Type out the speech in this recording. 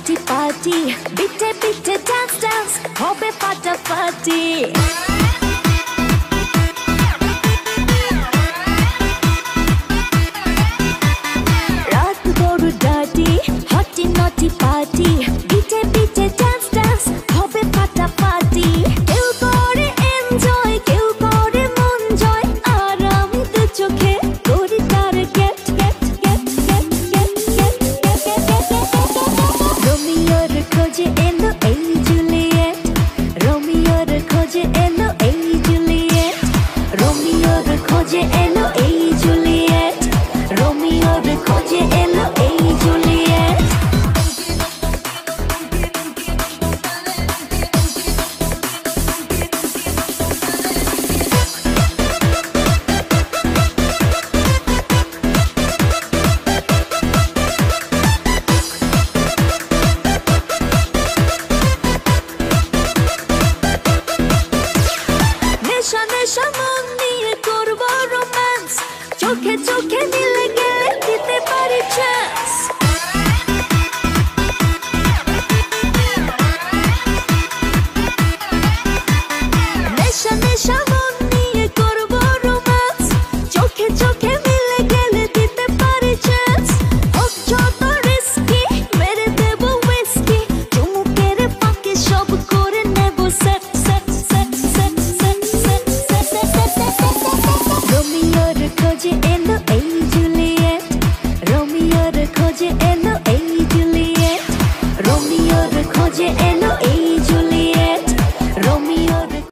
naughty party, bitte bitte dance dance, hobe ফাটাফাটি। রাত বড় dirty, hotty naughty party, bitte bitte dance dance, hobe ফাটাফাটি। কেউ করে enjoy, কেউ করে মন জয়, আর আমি তো চোখে করি তার get get get get get get get get get। রোমিওর খোঁজে এলো এই জুলিয়েট, রোমিওর খোঁজে এলো এই জুলিয়েট, রোমিওর খোঁজে এলো এই জুলিয়েট, রোমিওর খোঁজে এলো এই জুলিয়েট। নেশা নেশা মন নিয়ে করবো রোম্যান্স, চোখে চোখে মিলে গেলে দিতে পারি চান্স। নেশা নেশা মন নিয়ে করবো রোম্যান্স, চোখে চোখে মিলে গেলে দিতে পারি চান্স। হোক যত রিস্কি, মেরে দেবো হুইস্কি, চুমুকের ফাঁকে সব করে নেবো set set set set set set set set set. রোমিওর খোঁজে এলো এই জুলিয়েট, রোমিওর খোঁজে এলো এই জুলিয়েট, রোমিওর খোঁজে এলো